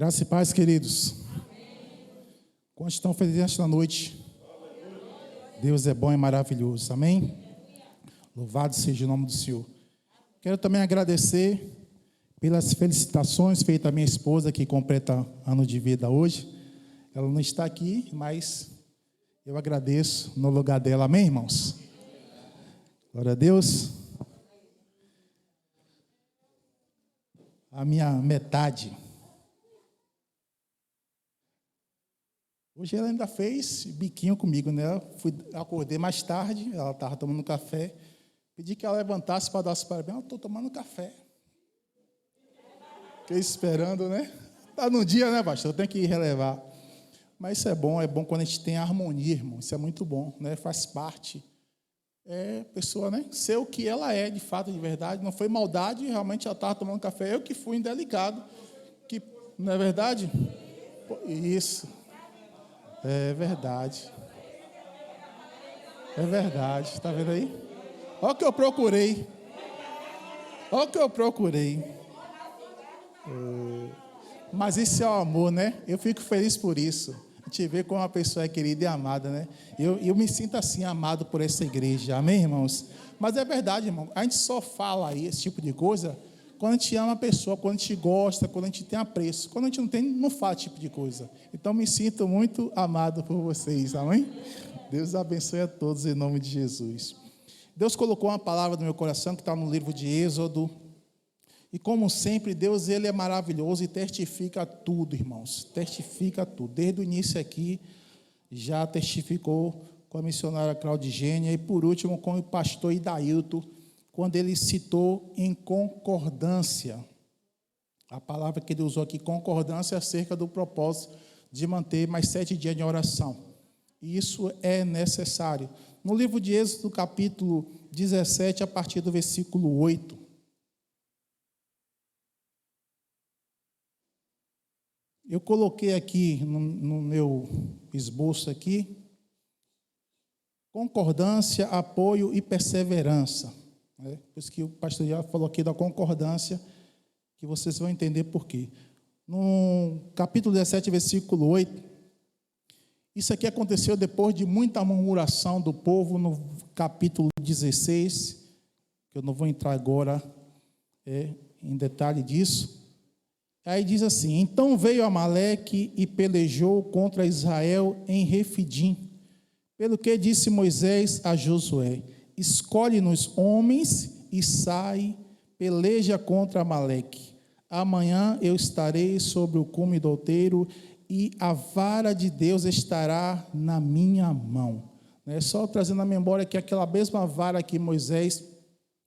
Graça e paz, queridos. Quantos estão felizes esta noite? Deus é bom e maravilhoso, amém? Louvado seja o nome do Senhor. Quero também agradecer pelas felicitações feitas à minha esposa, que completa ano de vida hoje. Ela não está aqui, mas eu agradeço no lugar dela, amém, irmãos? Glória a Deus. A minha metade. Hoje ela ainda fez biquinho comigo, né? Acordei mais tarde, ela estava tomando café. Pedi que ela levantasse para dar os parabéns. Eu estou tomando café. Fiquei esperando, né? Está no dia, né, pastor? Tem que relevar. Mas isso é bom quando a gente tem harmonia, irmão. Isso é muito bom, né? Faz parte. Pessoa, né? Ser o que ela é, de fato, de verdade. Não foi maldade, realmente ela estava tomando café. Eu que fui indelicado. Que, não é verdade? Isso. É verdade. É verdade. Está vendo aí? Olha o que eu procurei. Olha o que eu procurei. Mas isso é o amor, né? Eu fico feliz por isso. A gente vê como uma pessoa é querida e amada, né? Eu me sinto assim, amado por essa igreja. Amém, irmãos? Mas é verdade, irmão. A gente só fala aí esse tipo de coisa quando a gente ama a pessoa, quando a gente gosta, quando a gente tem apreço. Quando a gente não tem, não fala esse tipo de coisa. Então, me sinto muito amado por vocês. Amém? Deus abençoe a todos em nome de Jesus. Deus colocou uma palavra no meu coração que está no livro de Êxodo. E como sempre, Deus, Ele é maravilhoso e testifica tudo, irmãos. Testifica tudo. Desde o início aqui, já testificou com a missionária Claudigênia e, por último, com o pastor Idailton, quando ele citou em concordância. A palavra que ele usou aqui, concordância, acerca do propósito de manter mais 7 dias de oração. E isso é necessário. No livro de Êxodo, capítulo 17, a partir do versículo 8, eu coloquei aqui no meu esboço aqui, concordância, apoio e perseverança. Por isso que o pastor já falou aqui da concordância, que vocês vão entender por quê. No capítulo 17, versículo 8, isso aqui aconteceu depois de muita murmuração do povo. No capítulo 16, que eu não vou entrar agora em detalhe disso. Aí diz assim: então veio Amaleque e pelejou contra Israel em Refidim. Pelo que disse Moisés a Josué: escolhe-nos homens e sai, peleja contra Amaleque. Amanhã eu estarei sobre o cume do outeiro e a vara de Deus estará na minha mão. Só trazendo à memória que aquela mesma vara que Moisés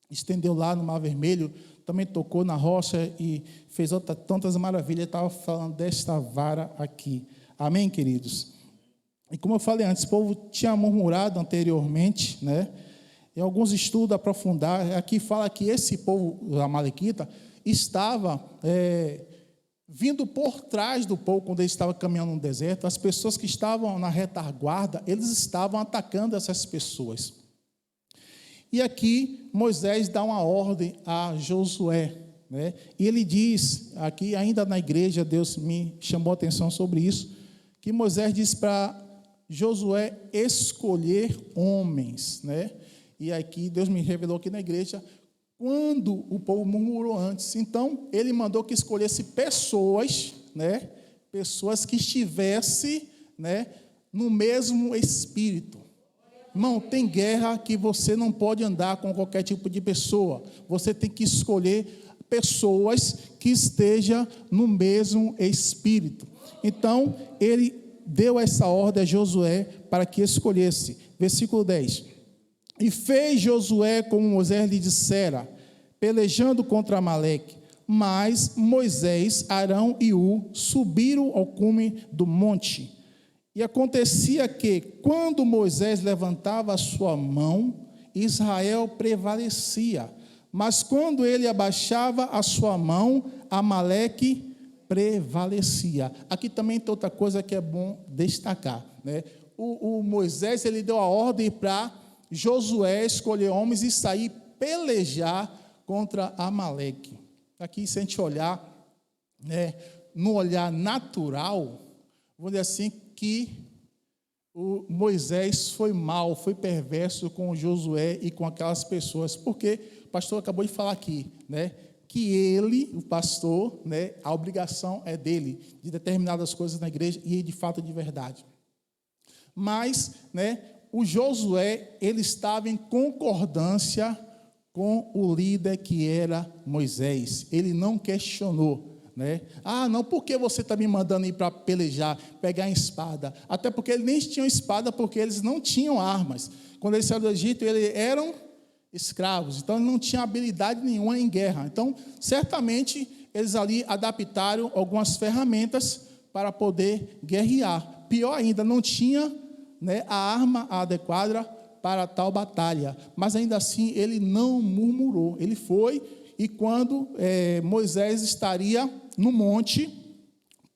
estendeu lá no Mar Vermelho, também tocou na rocha e fez tantas maravilhas. Ele estava falando desta vara aqui. Amém, queridos? E como eu falei antes, o povo tinha murmurado anteriormente, né? Em alguns estudos aprofundar, aqui fala que esse povo amalequita estava vindo por trás do povo quando ele estava caminhando no deserto. As pessoas que estavam na retaguarda, eles estavam atacando essas pessoas. E aqui Moisés dá uma ordem a Josué, né? E ele diz, aqui ainda na igreja, Deus me chamou a atenção sobre isso, que Moisés diz para Josué escolher homens, né? E aqui Deus me revelou aqui na igreja, quando o povo murmurou antes. Então, ele mandou que escolhesse pessoas, né? Pessoas que estivessem, né, no mesmo espírito. Irmão, tem guerra que você não pode andar com qualquer tipo de pessoa. Você tem que escolher pessoas que estejam no mesmo espírito. Então, ele deu essa ordem a Josué para que escolhesse. Versículo 10. E fez Josué como Moisés lhe dissera, pelejando contra Amaleque. Mas Moisés, Arão e Ur subiram ao cume do monte. E acontecia que, quando Moisés levantava a sua mão, Israel prevalecia. Mas quando ele abaixava a sua mão, Amaleque prevalecia. Aqui também tem outra coisa que é bom destacar, né? O Moisés, ele deu a ordem para Josué escolher homens e sair pelejar contra Amaleque. Aqui, se a gente olhar, né, no olhar natural, vamos dizer assim, que o Moisés foi mal, foi perverso com o Josué e com aquelas pessoas, porque o pastor acabou de falar aqui, né, que ele, o pastor, né, a obrigação é dele, de determinadas coisas na igreja, e de fato de verdade. Mas, né, o Josué, ele estava em concordância com o líder que era Moisés. Ele não questionou, né? Ah, não, por que você está me mandando ir para pelejar, pegar em espada? Até porque eles nem tinham espada, porque eles não tinham armas. Quando eles saíram do Egito, eles eram escravos, então eles não tinham habilidade nenhuma em guerra. Então, certamente, eles ali adaptaram algumas ferramentas para poder guerrear. Pior ainda, não tinha, né, a arma adequada para tal batalha, mas ainda assim ele não murmurou, ele foi, e quando Moisés estaria no monte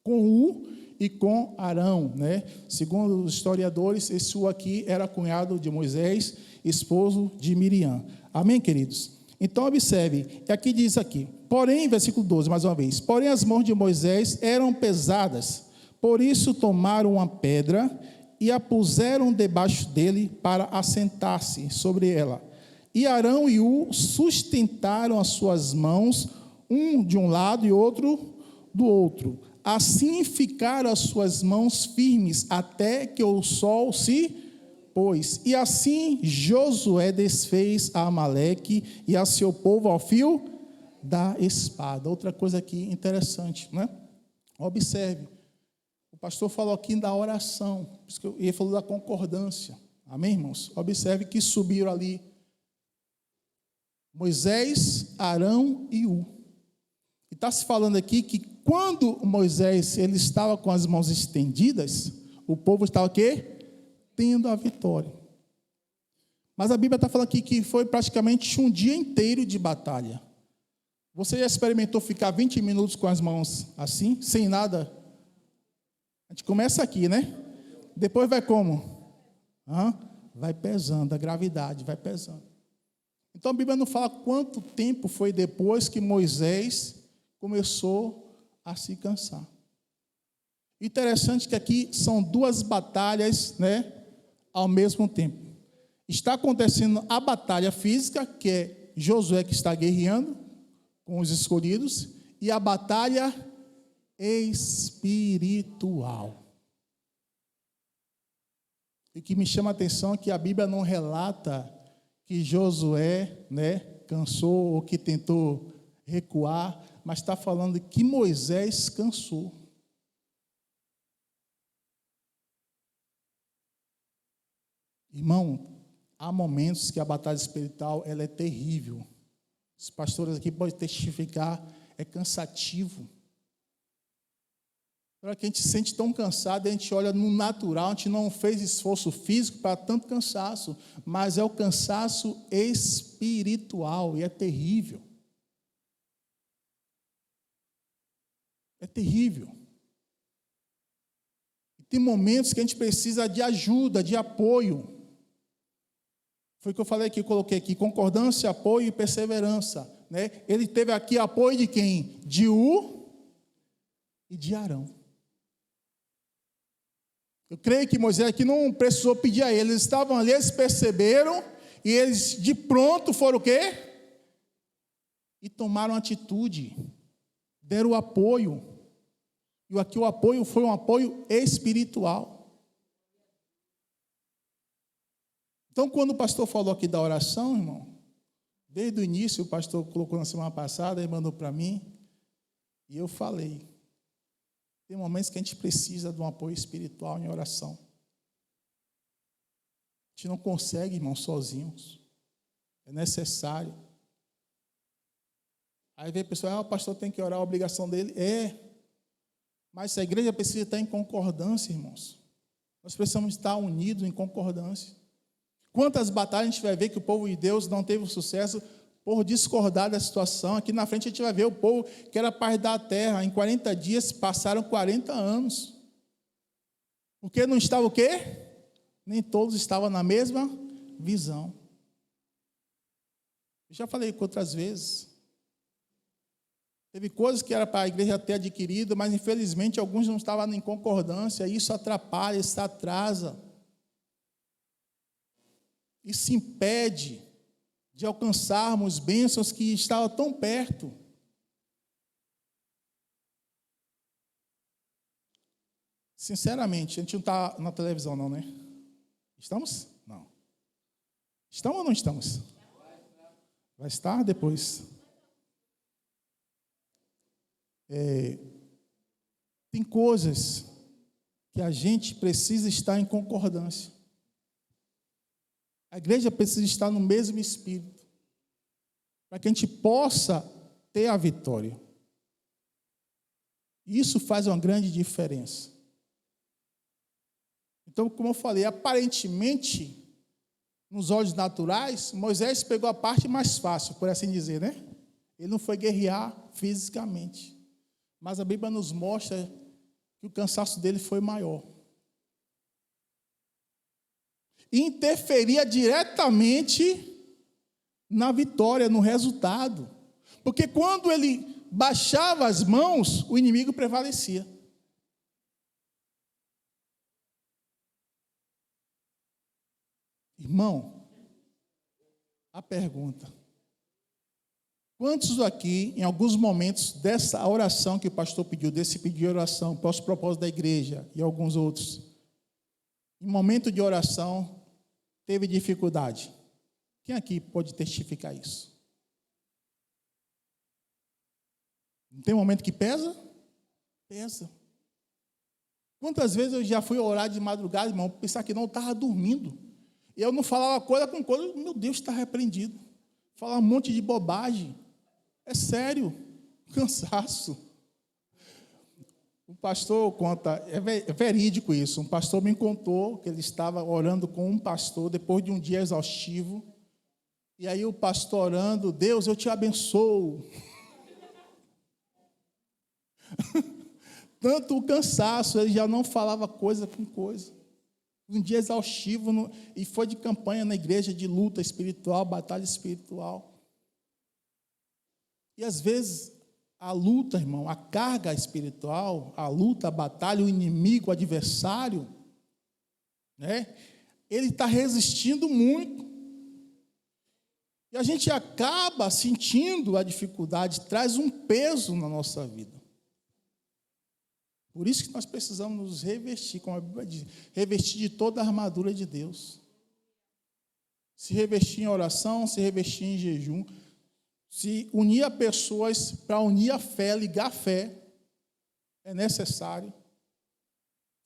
com U e com Arão, né? Segundo os historiadores, esse U aqui era cunhado de Moisés, esposo de Miriam. Amém, queridos? Então observe, aqui diz aqui, porém, versículo 12, mais uma vez, porém as mãos de Moisés eram pesadas, por isso tomaram uma pedra e a puseram debaixo dele para assentar-se sobre ela. E Arão e U sustentaram as suas mãos, um de um lado e outro do outro. Assim ficaram as suas mãos firmes até que o sol se pôs. E assim Josué desfez a Amaleque e a seu povo ao fio da espada. Outra coisa aqui interessante, né? Observe. O pastor falou aqui da oração, e ele falou da concordância. Amém, irmãos? Observe que subiram ali Moisés, Arão e U. E está se falando aqui que quando Moisés ele estava com as mãos estendidas, o povo estava o quê? Tendo a vitória. Mas a Bíblia está falando aqui que foi praticamente um dia inteiro de batalha. Você já experimentou ficar 20 minutos com as mãos assim, sem nada? A gente começa aqui, né? Depois vai como? Vai pesando, a gravidade vai pesando. Então a Bíblia não fala quanto tempo foi depois que Moisés começou a se cansar. Interessante que aqui são duas batalhas, né, ao mesmo tempo. Está acontecendo a batalha física, que é Josué que está guerreando com os escolhidos, e a batalha espiritual. E o que me chama a atenção é que a Bíblia não relata que Josué, né, cansou ou que tentou recuar, mas está falando que Moisés cansou. Irmão, há momentos que a batalha espiritual ela é terrível. Os pastores aqui podem testificar, é cansativo. Para que a gente se sente tão cansado, a gente olha no natural, a gente não fez esforço físico para tanto cansaço, mas é o cansaço espiritual e é terrível. É terrível. E tem momentos que a gente precisa de ajuda, de apoio. Foi o que eu falei aqui, coloquei aqui, concordância, apoio e perseverança. Né? Ele teve aqui apoio de quem? De U e de Arão. Eu creio que Moisés aqui não precisou pedir a eles estavam ali, eles perceberam, e eles de pronto foram o quê? E tomaram atitude, deram o apoio, e aqui o apoio foi um apoio espiritual. Então, quando o pastor falou aqui da oração, irmão, desde o início, o pastor colocou na semana passada, ele mandou para mim, e eu falei, tem momentos que a gente precisa de um apoio espiritual em oração. A gente não consegue, irmão, sozinhos. É necessário. Aí vem a pessoa, o pastor tem que orar, a obrigação dele. Mas a igreja precisa estar em concordância, irmãos. Nós precisamos estar unidos em concordância. Quantas batalhas a gente vai ver que o povo de Deus não teve sucesso por discordar da situação? Aqui na frente a gente vai ver o povo que era parte da terra. Em 40 dias passaram 40 anos. Porque não estava o quê? Nem todos estavam na mesma visão. Eu já falei outras vezes. Teve coisas que era para a igreja ter adquirido, mas infelizmente alguns não estavam em concordância, isso atrapalha, isso atrasa. Isso impede de alcançarmos bênçãos que estavam tão perto. Sinceramente, a gente não está na televisão não, né? Estamos? Não. Estamos ou não estamos? Vai estar depois. Tem coisas que a gente precisa estar em concordância. A igreja precisa estar no mesmo espírito, para que a gente possa ter a vitória. Isso faz uma grande diferença. Então, como eu falei, aparentemente, nos olhos naturais, Moisés pegou a parte mais fácil, por assim dizer, né? Ele não foi guerrear fisicamente. Mas a Bíblia nos mostra que o cansaço dele foi maior. E interferia diretamente na vitória, no resultado. Porque quando ele baixava as mãos, o inimigo prevalecia. Irmão, a pergunta: quantos aqui, em alguns momentos dessa oração que o pastor pediu, desse pedido de oração, para os propósitos da igreja e alguns outros, em momento de oração, teve dificuldade? Quem aqui pode testificar isso? Não tem momento que pesa? Pesa. Quantas vezes eu já fui orar de madrugada, irmão, pensar que não estava dormindo. E eu não falava coisa com coisa, meu Deus, está repreendido. Falar um monte de bobagem. É sério, cansaço. O pastor conta, é verídico isso, um pastor me contou que ele estava orando com um pastor depois de um dia exaustivo, e aí o pastor orando: Deus, eu te abençoo. Tanto o cansaço, ele já não falava coisa com coisa. Um dia exaustivo, e foi de campanha na igreja, de luta espiritual, batalha espiritual. E às vezes a luta, irmão, a carga espiritual, a luta, a batalha, o inimigo, o adversário, né? Ele está resistindo muito. E a gente acaba sentindo a dificuldade, traz um peso na nossa vida. Por isso que nós precisamos nos revestir, como a Bíblia diz, revestir de toda a armadura de Deus. Se revestir em oração, se revestir em jejum, se unir a pessoas para unir a fé, ligar a fé, é necessário.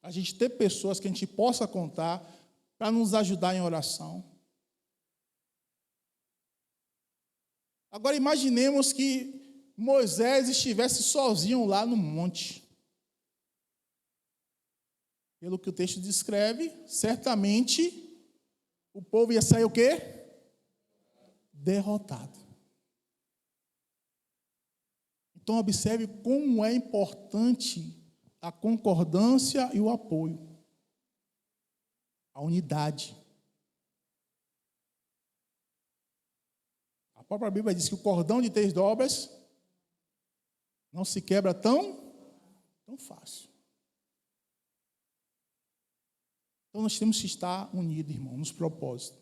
A gente ter pessoas que a gente possa contar para nos ajudar em oração. Agora imaginemos que Moisés estivesse sozinho lá no monte. Pelo que o texto descreve, certamente o povo ia sair o quê? Derrotado. Então, observe como é importante a concordância e o apoio, a unidade. A própria Bíblia diz que o cordão de 3 dobras não se quebra tão fácil. Então, nós temos que estar unidos, irmão, nos propósitos.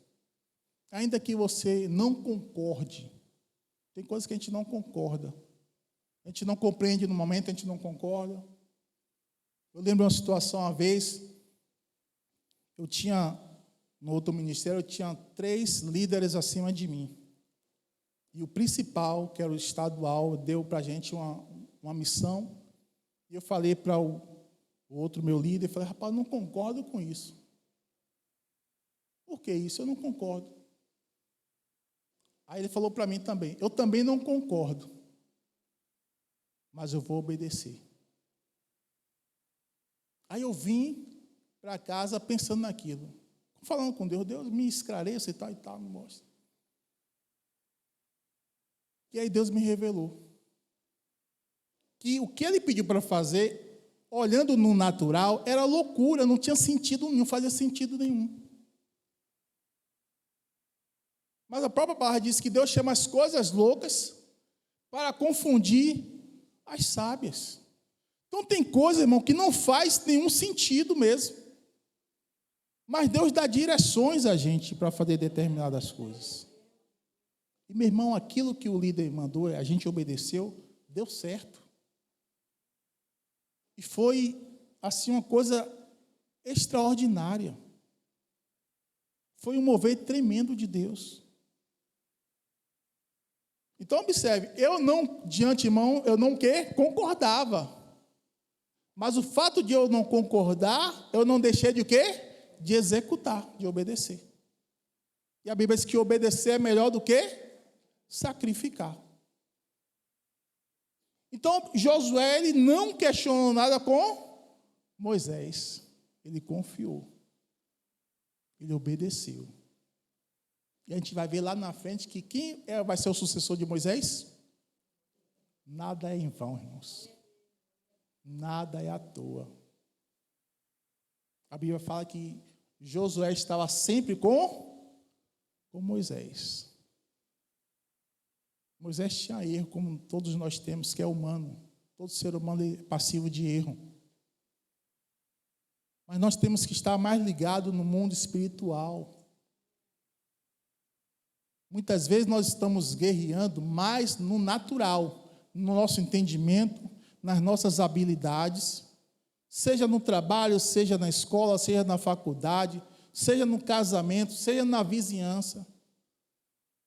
Ainda que você não concorde, tem coisas que a gente não concorda. A gente não compreende no momento, a gente não concorda. Eu lembro uma situação uma vez, no outro ministério, eu tinha 3 líderes acima de mim. E o principal, que era o estadual, deu para a gente uma missão. E eu falei para o outro meu líder, falei: rapaz, eu não concordo com isso. Por que isso? Eu não concordo. Aí ele falou para mim também: eu também não concordo, mas eu vou obedecer. Aí eu vim para casa pensando naquilo, falando com Deus: Deus, me esclareça e tal, me mostra. E aí Deus me revelou que o que ele pediu para fazer, olhando no natural, era loucura, não tinha sentido nenhum, não fazia sentido nenhum. Mas a própria palavra diz que Deus chama as coisas loucas para confundir as sábias. Então tem coisa, irmão, que não faz nenhum sentido mesmo. Mas Deus dá direções a gente para fazer determinadas coisas. E, meu irmão, aquilo que o líder mandou, a gente obedeceu, deu certo. E foi, assim, uma coisa extraordinária. Foi um mover tremendo de Deus. Então, observe, eu não, de antemão, eu não concordava. Mas o fato de eu não concordar, eu não deixei de quê? De executar, de obedecer. E a Bíblia diz que obedecer é melhor do que sacrificar. Então, Josué, ele não questionou nada com Moisés. Ele confiou. Ele obedeceu. E a gente vai ver lá na frente que quem vai ser o sucessor de Moisés? Nada é em vão, irmãos. Nada é à toa. A Bíblia fala que Josué estava sempre com Moisés. Moisés tinha erro, como todos nós temos, que é humano. Todo ser humano é passivo de erro. Mas nós temos que estar mais ligados no mundo espiritual. Muitas vezes nós estamos guerreando mais no natural, no nosso entendimento, nas nossas habilidades, seja no trabalho, seja na escola, seja na faculdade, seja no casamento, seja na vizinhança.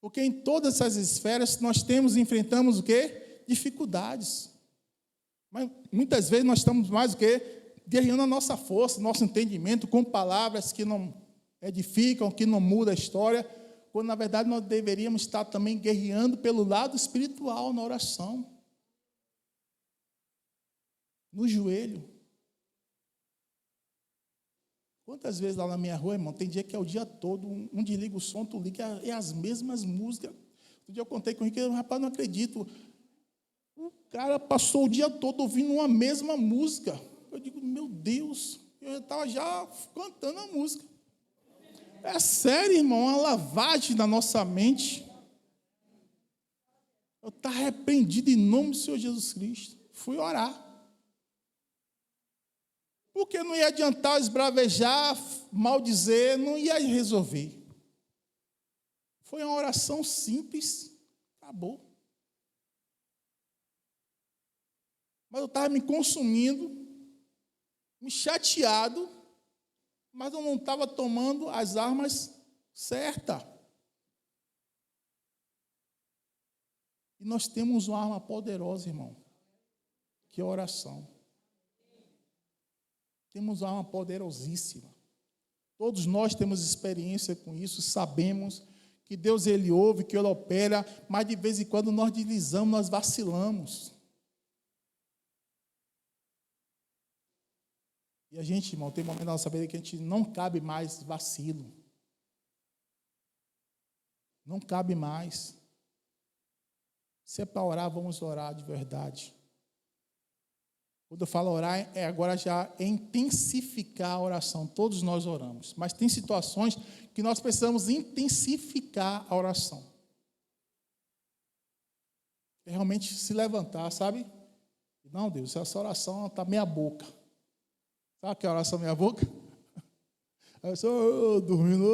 Porque em todas essas esferas nós enfrentamos o quê? Dificuldades. Mas muitas vezes nós estamos mais o quê? Guerreando a nossa força, nosso entendimento, com palavras que não edificam, que não mudam a história, quando na verdade nós deveríamos estar também guerreando pelo lado espiritual na oração. No joelho. Quantas vezes lá na minha rua, irmão, tem dia que é o dia todo, um desliga o som, outro liga, é as mesmas músicas. Outro dia eu contei com o Henrique, rapaz, não acredito. O cara passou o dia todo ouvindo uma mesma música. Eu digo, meu Deus, eu estava já cantando a música. É sério, irmão, uma lavagem na nossa mente. Eu estava arrependido em nome do Senhor Jesus Cristo. Fui orar. Porque não ia adiantar esbravejar, maldizer, não ia resolver. Foi uma oração simples, acabou. Mas eu estava me consumindo, me chateado, mas eu não estava tomando as armas certas. E nós temos uma arma poderosa, irmão, que é a oração. Temos uma arma poderosíssima. Todos nós temos experiência com isso, sabemos que Deus, Ele ouve, que Ele opera, mas de vez em quando nós deslizamos, nós vacilamos. E a gente, irmão, tem um momento da nossa vida que a gente não cabe mais vacilo. Não cabe mais. Se é para orar, vamos orar de verdade. Quando eu falo orar, agora já é intensificar a oração. Todos nós oramos. Mas tem situações que nós precisamos intensificar a oração. É realmente se levantar, sabe? Não, Deus, essa oração está meia boca. Sabe o que é a oração meia boca? Eu estou dormindo.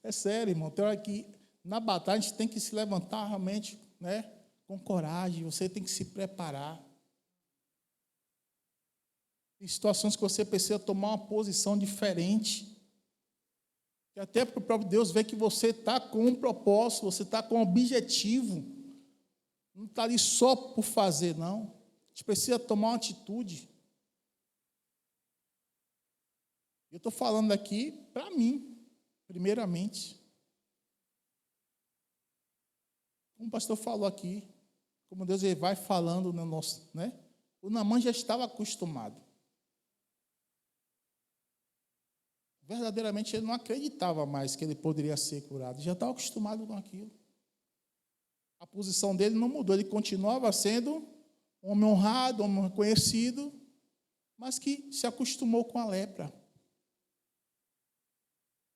É sério, irmão. Tem hora que na batalha a gente tem que se levantar realmente, né? Com coragem, você tem que se preparar. Em situações que você precisa tomar uma posição diferente. E até para o próprio Deus ver que você está com um propósito, você está com um objetivo. Não está ali só por fazer, não. A gente precisa tomar uma atitude. Eu estou falando aqui para mim, primeiramente. Como o pastor falou aqui, como Deus ele vai falando no nosso, né? O Naamã já estava acostumado. Verdadeiramente ele não acreditava mais que ele poderia ser curado. Já estava acostumado com aquilo. A posição dele não mudou. Ele continuava sendo um homem honrado, um homem conhecido, mas que se acostumou com a lepra.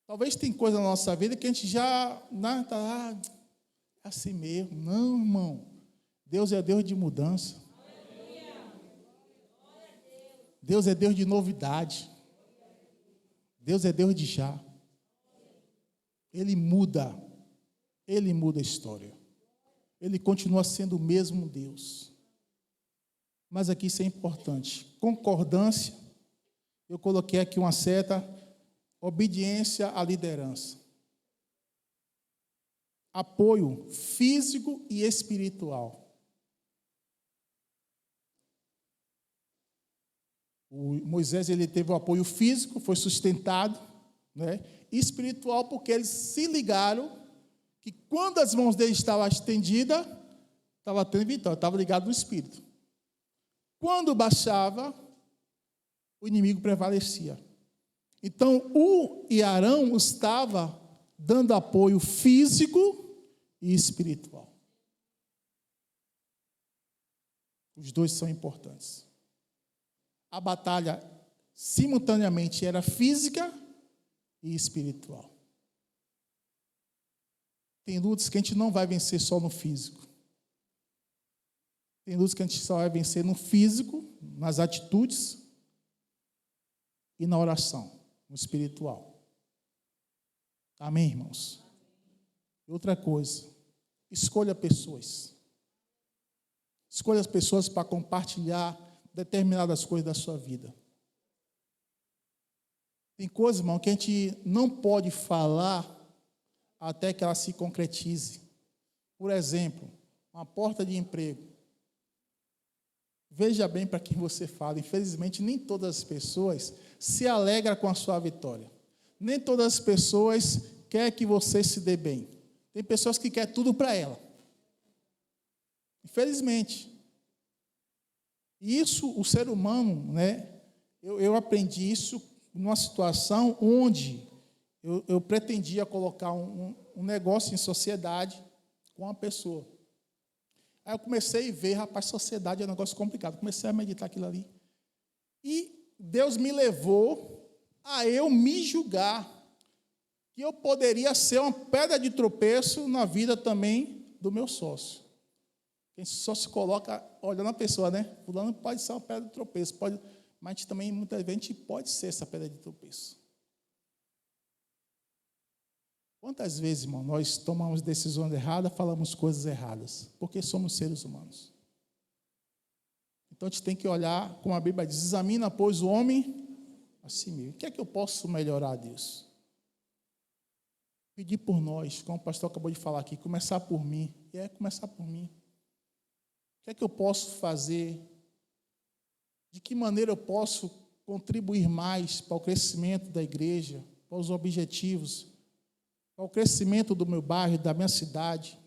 Talvez tem coisa na nossa vida que a gente já está assim mesmo. Não, irmão. Deus é Deus de mudança. Deus é Deus de novidade. Deus é Deus de já. Ele muda a história. Ele continua sendo o mesmo Deus. Mas aqui isso é importante. Concordância, eu coloquei aqui uma seta, obediência à liderança. Apoio físico e espiritual. O Moisés, ele teve o apoio físico, foi sustentado, né? Espiritual, porque eles se ligaram que quando as mãos dele estavam estendidas, estava tendo vitória, estava ligado no Espírito. Quando baixava, o inimigo prevalecia. Então, o Arão estava dando apoio físico e espiritual. Os dois são importantes. A batalha, simultaneamente, era física e espiritual. Tem lutas que a gente não vai vencer só no físico. Tem lutas que a gente só vai vencer no físico, nas atitudes e na oração, no espiritual. Amém, irmãos? Outra coisa, escolha pessoas. Escolha as pessoas para compartilhar determinadas coisas da sua vida. Tem coisas, irmão, que a gente não pode falar até que ela se concretize. Por exemplo, uma porta de emprego. Veja bem para quem você fala. Infelizmente, nem todas as pessoas se alegram com a sua vitória. Nem todas as pessoas querem que você se dê bem. Tem pessoas que querem tudo para ela. Infelizmente. Isso, o ser humano, né? Eu aprendi isso numa situação onde eu pretendia colocar um negócio em sociedade com uma pessoa. Aí eu comecei a ver, rapaz, sociedade é um negócio complicado. Comecei a meditar aquilo ali. E Deus me levou a eu me julgar, que eu poderia ser uma pedra de tropeço na vida também do meu sócio. Quem só se coloca olhando a pessoa, né? Fulano pode ser uma pedra de tropeço, pode, mas a gente também, muitas vezes, a gente pode ser essa pedra de tropeço. Quantas vezes, irmão, nós tomamos decisões erradas, falamos coisas erradas, porque somos seres humanos. Então, a gente tem que olhar, como a Bíblia diz, examina, pois, o homem a si mesmo. O que é que eu posso melhorar disso? Pedir por nós, como o pastor acabou de falar aqui, começar por mim. Começar por mim. O que é que eu posso fazer? De que maneira eu posso contribuir mais para o crescimento da igreja, para os objetivos, para o crescimento do meu bairro, da minha cidade?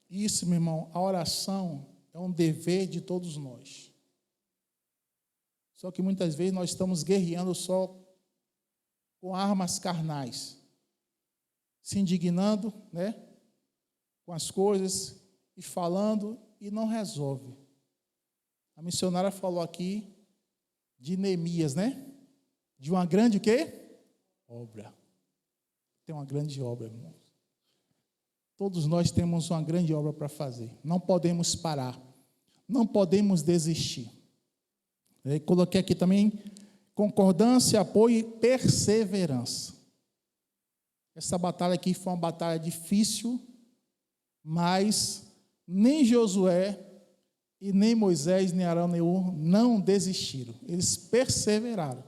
Isso, meu irmão, a oração é um dever de todos nós. Só que muitas vezes nós estamos guerreando só com armas carnais, se indignando, né, com as coisas e falando e não resolve. A missionária falou aqui de Neemias, né? De uma grande o quê? Obra. Tem uma grande obra, irmãos. Todos nós temos uma grande obra para fazer. Não podemos parar. Não podemos desistir. Eu coloquei aqui também concordância, apoio e perseverança. Essa batalha aqui foi uma batalha difícil, mas nem Josué, e nem Moisés, nem Arão, nem Ur não desistiram. Eles perseveraram.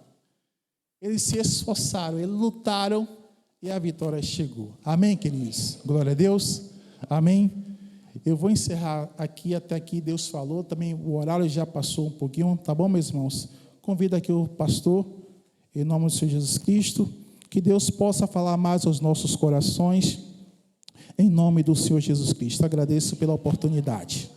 Eles se esforçaram, eles lutaram e a vitória chegou. Amém, queridos? Glória a Deus. Amém. Eu vou encerrar aqui, até aqui Deus falou. Também o horário já passou um pouquinho, tá bom, meus irmãos? Convido aqui o pastor, em nome do Senhor Jesus Cristo, que Deus possa falar mais aos nossos corações, em nome do Senhor Jesus Cristo. Agradeço pela oportunidade.